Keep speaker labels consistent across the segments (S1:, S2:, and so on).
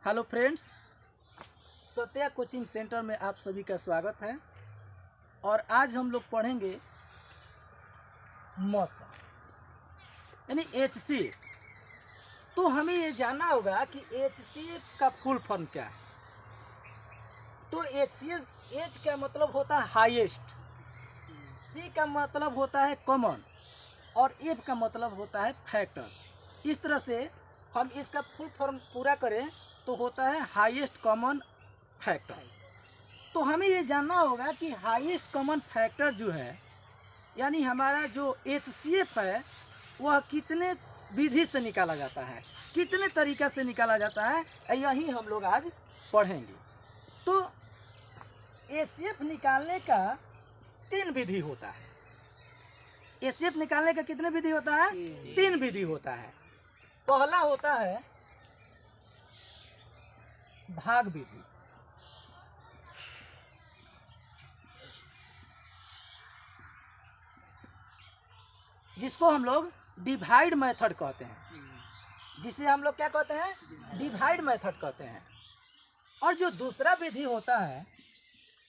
S1: Hello friends, Satya coaching centre में आप सभी का स्वागत है। और आज हम लोग पढ़ेंगे मौसा यानी HCA। तो हमें ये जानना होगा कि HCA का फुल फॉर्म क्या है। तो HCA, H का मतलब होता है हाईएस्ट, C का मतलब होता है कॉमन और F का मतलब होता है फैक्टर। इस तरह से हम इसका फुल फॉर्म पूरा करें तो होता है हाईएस्ट कॉमन फैक्टर। तो हमें ये जानना होगा कि हाईएस्ट कॉमन फैक्टर जो है यानी हमारा जो HCF है वह कितने विधि से निकाला जाता है, कितने तरीका से निकाला जाता है, यही हम लोग आज पढ़ेंगे। तो HCF निकालने का 3 विधि होता है। HCF निकालने का कितने विधि होता है? 3 विधि होता है। पहला होता है भाग विधि, जिसको हम लोग डिवाइड मेथड कहते हैं, जिसे हम लोग क्या कहते हैं? डिवाइड मेथड कहते हैं। और जो दूसरा विधि होता है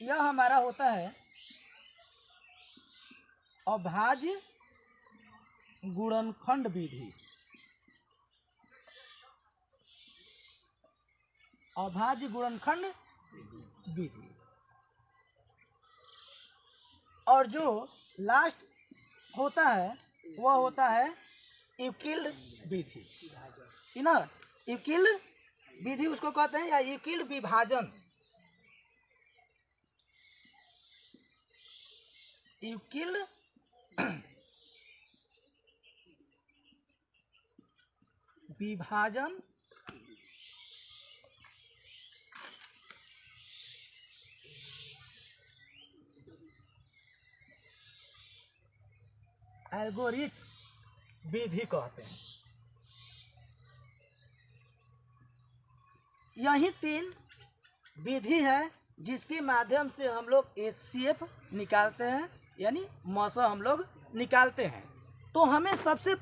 S1: यह हमारा होता है अभाज्य गुणनखंड विधि। अभाज्य गुणनखंड विधि। और जो लास्ट होता है वह होता है यूक्लिड विधि, है ना। यूक्लिड विधि उसको कहते हैं, या यूक्लिड विभाजन। यूक्लिड विभाजन एल्गोरिथम विधि कहते हैं। यही 3 विधि है जिसके माध्यम से हम लोग HCF निकालते हैं, यानी मौसा हम लोग निकालते हैं। तो हमें सबसे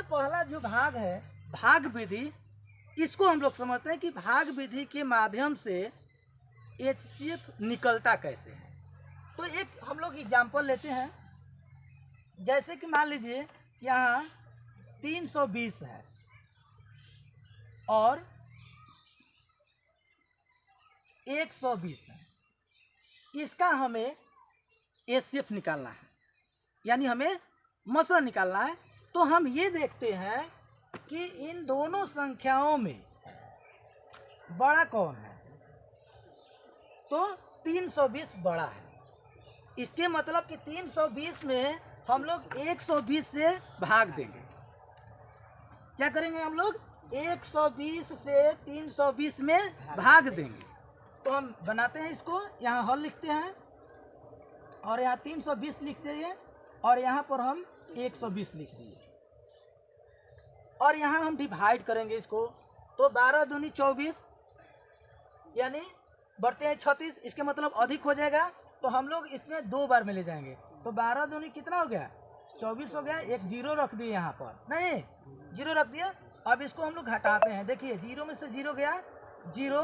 S1: पहला जो भाग है भाग विधि, इसको हम लोग समझते हैं कि भाग विधि के माध्यम से HCF निकलता कैसे है। तो एक हम लोग एग्जाम्पल लेते हैं। जैसे कि मान लीजिए यहाँ 320 है और 120 है, इसका हमें HCF निकालना है, यानी हमें मौसा निकालना है। तो हम ये देखते हैं कि इन दोनों संख्याओं में बड़ा कौन है। तो 320 बड़ा है। इसके मतलब कि 320 में हम लोग 120 से भाग देंगे। क्या करेंगे? हम लोग 120 से 320 में भाग देंगे। तो हम बनाते हैं इसको, यहाँ हल लिखते हैं और यहाँ 320 लिख दिए और यहाँ पर हम 120 लिख दिए और यहाँ हम डिवाइड करेंगे इसको। तो 12 दूनी 24 यानी बढ़ते हैं 36, इसके मतलब अधिक हो जाएगा। तो हम लोग इसमें 2 बार में ले जाएंगे। तो 12 दूनी कितना हो गया? 24 हो गया। एक 0 रख दिए यहाँ पर, नहीं 0 रख दिया। अब इसको हम लोग घटाते हैं। देखिए 0 में से 0 गया 0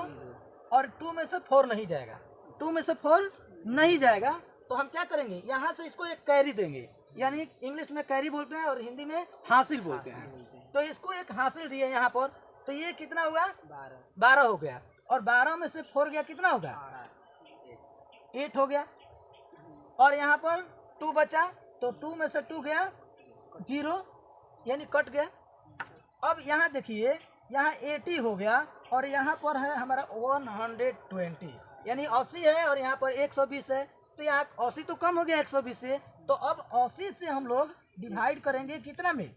S1: और 2 में से 4 नहीं जाएगा, 2 में से 4 नहीं जाएगा। तो हम क्या करेंगे? यहाँ से इसको एक कैरी देंगे, यानी इंग्लिश में कैरी बोलते हैं और हिंदी में हासिल बोलते हैं। तो इसको एक हासिल दिए यहाँ पर। तो ये कितना हुआ? 12 हो गया। और 12 में से 4 गया, कितना होगा? 8 हो गया। और यहाँ पर 2 बचा, तो 2 में से 2 गया 0, यानी कट गया। अब यहाँ देखिए, यहाँ 80 हो गया और यहाँ पर है हमारा 120, यानी 80 है और यहाँ पर 120 है। तो यहाँ 80 तो कम हो गया 120 से। तो अब 80 से हम लोग डिवाइड करेंगे कितना में?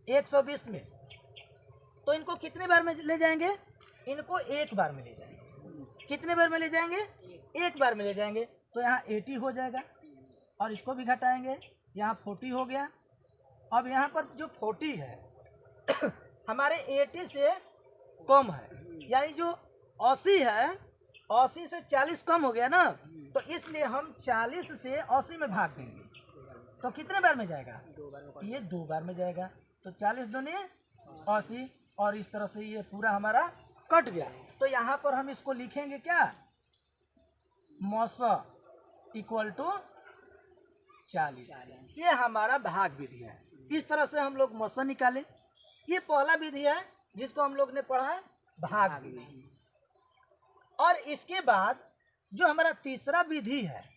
S1: 120 में। तो इनको कितने बार में ले जाएंगे? इनको 1 बार में ले जाएंगे। कितने बार में ले जाएंगे? 1 बार में ले जाएंगे। तो यहाँ 80 हो जाएगा और इसको भी घटाएंगे, यहाँ 40 हो गया। अब यहाँ पर जो 40 है हमारे 80 से कम है, यानी जो 80 है 80 से 40 कम हो गया ना। तो इसलिए हम 40 से 80 में भाग देंगे। तो कितने बार में जाएगा? ये 2 बार में जाएगा। तो 40 दूनी 80 और इस तरह से ये पूरा हमारा कट गया। तो यहाँ पर हम इसको लिखेंगे क्या, मौस इक्वल टू 40। ये हमारा भाग विधि है। इस तरह से हम लोग मौसा निकाले। ये पहला विधि है जिसको हम लोग ने पढ़ा है भाग विधि। और इसके बाद जो हमारा तीसरा विधि है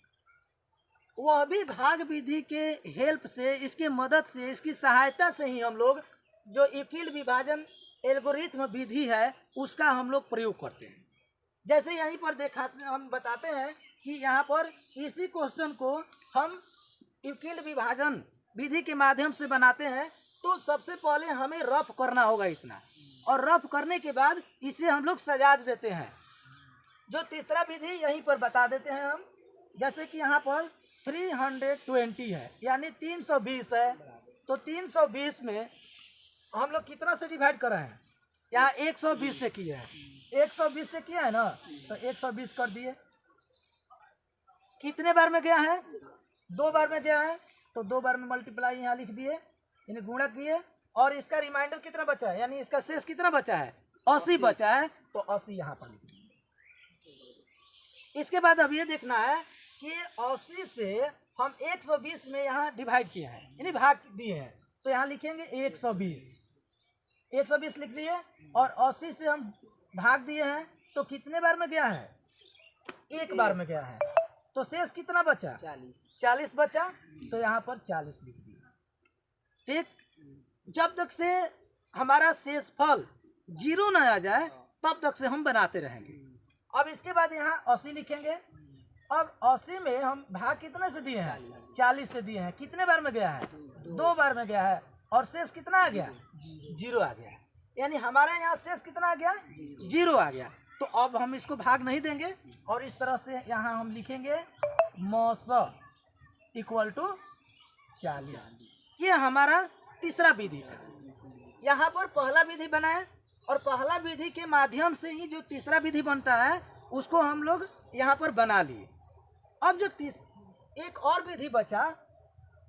S1: वह भी भाग विधि के हेल्प से, इसके मदद से, इसकी सहायता से ही हम लोग जो यूक्लिड विभाजन एल्गोरिथम विधि है उसका हम लोग प्रयोग करते हैं। जैसे यहीं पर दिखाते, हम बताते हैं कि यहाँ पर इसी क्वेश्चन को हम यूक्लिड विभाजन विधि के माध्यम से बनाते हैं। तो सबसे पहले हमें रफ करना होगा इतना, और रफ करने के बाद इसे हम लोग सजा देते हैं। जो तीसरा विधि यहीं पर बता देते हैं हम। जैसे कि यहाँ पर 320 है, यानी 320 है। तो 320 में हम लोग कितना से डिवाइड कर रहे हैं, यहाँ 120 से किया है। 120 से किया है ना, तो 120 कर दिए। कितने बार में गया है, 2 बार में गया है, तो 2 बार में मल्टीप्लाई यहाँ लिख दिए, यानी गुणा किए। और इसका रिमाइंडर कितना बचा है, यानी इसका शेष कितना बचा है, 80 बचा है, तो 80 यहाँ पर लिख दिए। इसके बाद अब ये देखना है कि 80 से हम 120 में यहाँ डिवाइड किए हैं, यानी भाग दिए हैं। तो यहाँ लिखेंगे 120 लिख दिए। और 80 से हम भाग दिए हैं, तो कितने बार में गया है, 1 बार में गया है। तो शेष कितना बचा, 40 बचा। तो यहाँ पर 40 लिख दिया। ठीक, जब तक से हमारा शेष फल 0 न आ जाए तब तक से हम बनाते रहेंगे। अब इसके बाद यहाँ 80 लिखेंगे। अब 80 में हम भाग कितने से दिए हैं, 40 से दिए हैं। कितने बार में गया है, 2 बार में गया है। और शेष कितना आ गया, 0 आ गया। यानी हमारे यहाँ शेष कितना आ गया, 0 आ गया। तो अब हम इसको भाग नहीं देंगे, और इस तरह से यहाँ हम लिखेंगे मौस इक्वल टू 40। ये हमारा तीसरा विधि था। यहाँ पर पहला विधि बनाए, और पहला विधि के माध्यम से ही जो तीसरा विधि बनता है उसको हम लोग यहाँ पर बना लिए। अब जो एक और विधि बचा,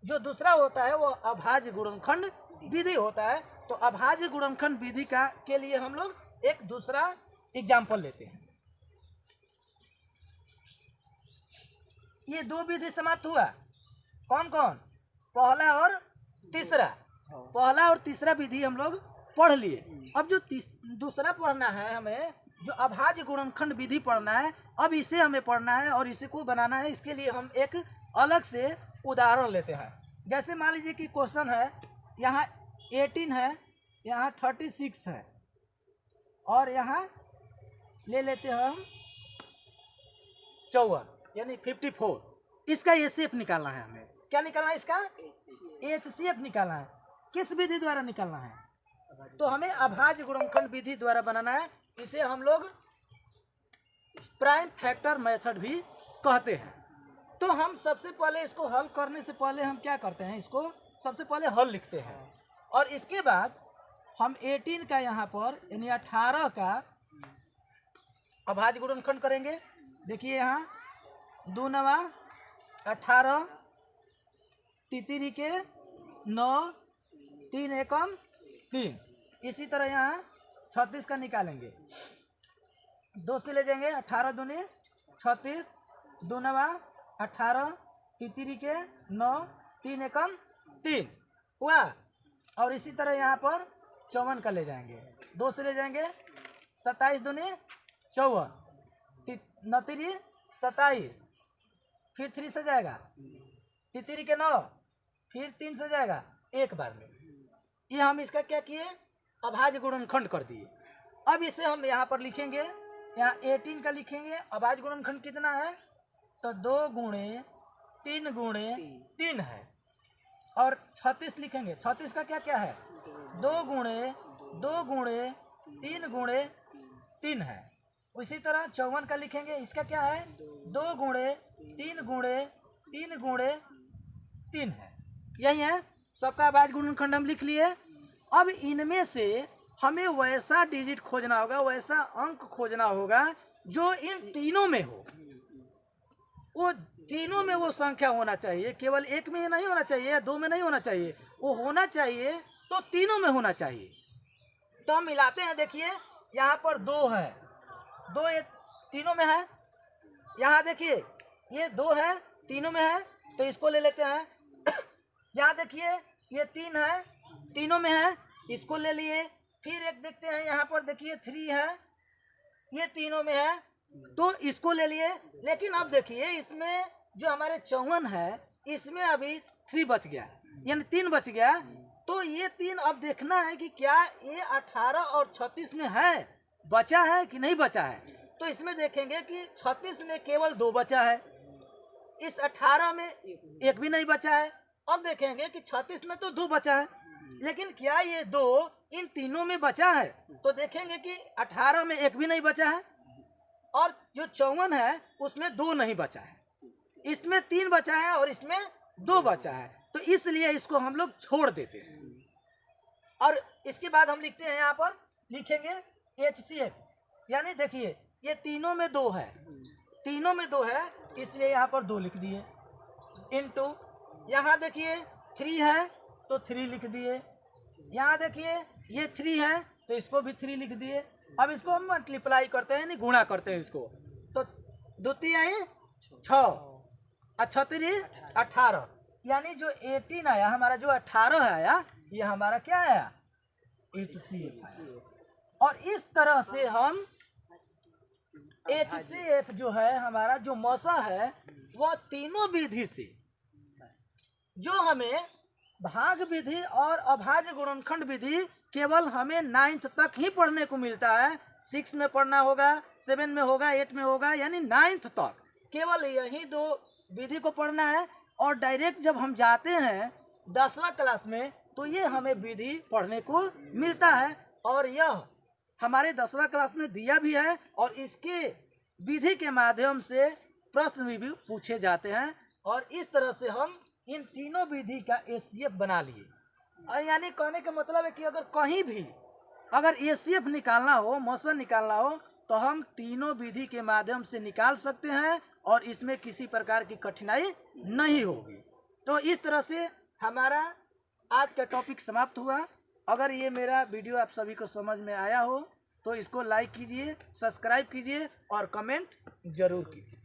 S1: जो दूसरा होता है वो अभाज्य गुणनखंड विधि होता है। तो अभाज्य गुणनखंड विधि का के लिए हम लोग एक दूसरा एग्जाम्पल लेते हैं। ये 2 विधि समाप्त हुआ, कौन कौन, पहला और तीसरा। पहला और तीसरा विधि हम लोग पढ़ लिए। अब जो दूसरा पढ़ना है हमें, जो अभाज्य गुणनखंड विधि पढ़ना है, अब इसे हमें पढ़ना है और इसे को बनाना है। इसके लिए हम एक अलग से उदाहरण लेते हैं। जैसे मान लीजिए कि क्वेश्चन है, यहाँ 18 है, यहाँ 36 है, और यहाँ ले लेते हैं हम 54, यानी 54। इसका एचसीएफ निकालना है हमें। क्या निकालना है, इसका एचसीएफ निकालना है। किस विधि द्वारा निकालना है, तो हमें अभाज्य गुणनखंड विधि द्वारा बनाना है। इसे हम लोग प्राइम फैक्टर मेथड भी कहते हैं। तो हम सबसे पहले इसको हल करने से पहले हम क्या करते हैं, इसको सबसे पहले हल लिखते हैं, और इसके बाद हम 18 का यहाँ पर यानी 18 का अभाज्य गुणनखंड करेंगे। देखिए यहाँ 2 नवा 18, तितिरी के 9, 3 एकम 3। इसी तरह यहाँ 36 का निकालेंगे, 2 से ले जाएंगे, 18 दूनी 36, 2 नवा 18, तितिरी के 9, 3 एकम 3 हुआ। और इसी तरह यहाँ पर 54 का ले जाएंगे, 2 से ले जाएंगे, 27 दूनी 54, 9 27, फिर 3 से जाएगा, तितिरी के 9, फिर 3 से जाएगा, एक बार में। ये हम इसका क्या किए, अभाज्य गुणनखंड कर दिए। अब इसे हम यहाँ पर लिखेंगे, यहाँ 18 का लिखेंगे। अभाज्य गुणनखंड कितना है, तो 2 गुणे 3 गुणे 3 है। और 36 लिखेंगे, 36 का क्या क्या है, 2 गुणे 3 गुणे 3 है। उसी तरह 54 का लिखेंगे, इसका क्या है, 2 गुणे 3 गुणे 3 गुणे 3 है। यही है सबका अभाज्य गुणनखंड हम लिख लिए। अब इनमें से हमें वैसा डिजिट खोजना होगा, वैसा अंक खोजना होगा जो इन तीनों में हो। वो तीनों में वो संख्या होना चाहिए, केवल एक में नहीं होना चाहिए या 2 में नहीं होना चाहिए, वो होना चाहिए तो तीनों में होना चाहिए। तो हम मिलाते हैं। देखिए यहाँ पर 2 है, 2 ये तीनों में है। यहाँ देखिए ये 2 है, तीनों में है, तो इसको ले लेते हैं। यहाँ देखिए ये 3 है, तीनों में है, इसको ले लिए। फिर एक देखते हैं, यहाँ पर देखिए 3 है, ये तीनों में है, तो इसको ले लिए। लेकिन अब देखिए इसमें जो हमारे 54 है, इसमें अभी 3 बच गया, यानी 3 बच गया। तो ये 3 अब देखना है कि क्या ये 18 और 36 में है, बचा है कि नहीं बचा है। तो इसमें देखेंगे कि 36 में केवल 2 बचा है, इस 18 में एक भी नहीं बचा है। अब देखेंगे कि 36 में तो 2 बचा है, लेकिन क्या ये 2 इन तीनों में बचा है। तो देखेंगे कि 18 में एक भी नहीं बचा है, और जो 54 है उसमें 2 नहीं बचा है, इसमें 3 बचा है और इसमें 2 बचा है। तो इसलिए इसको हम लोग छोड़ देते हैं। और इसके बाद हम लिखते हैं, यहाँ पर लिखेंगे HCF, यानी देखिए ये तीनों में 2 है, तीनों में 2 है, इसलिए यहाँ पर 2 लिख दिए। इनटू यहाँ देखिए 3 है तो 3 लिख दिए। यहाँ देखिए ये 3 है तो इसको भी 3 लिख दिए। अब इसको हम मल्टीप्लाई करते हैं, नहीं गुणा करते हैं इसको। तो 2 3 6 और 6 3 18, यानी जो 18 आया हमारा, जो 18 आया, ये हमारा क्या आया, HCF आया। और इस तरह से हम HCF जो है हमारा, जो मौसा है, वह तीनों विधि से, जो हमें भाग विधि और अभाज्य गुणनखंड विधि केवल हमें 9th तक ही पढ़ने को मिलता है। 6 में पढ़ना होगा, 7 में होगा, 8 में होगा, यानी 9th तक केवल यही 2 विधि को पढ़ना है। और डायरेक्ट जब हम जाते हैं 10वां क्लास में, तो ये हमें विधि पढ़ने को मिलता है। और यह हमारे 10वां क्लास में दिया भी है, और इसके विधि के माध्यम से प्रश्न भी पूछे जाते हैं। और इस तरह से हम इन तीनों विधि का HCF बना लिए। और यानी कहने का मतलब है कि अगर कहीं भी अगर HCF निकालना हो, मौसन निकालना हो, तो हम तीनों विधि के माध्यम से निकाल सकते हैं, और इसमें किसी प्रकार की कठिनाई नहीं होगी। तो इस तरह से हमारा आज का टॉपिक समाप्त हुआ। अगर ये मेरा वीडियो आप सभी को समझ में आया हो, तो इसको लाइक कीजिए, सब्सक्राइब कीजिए और कमेंट जरूर कीजिए।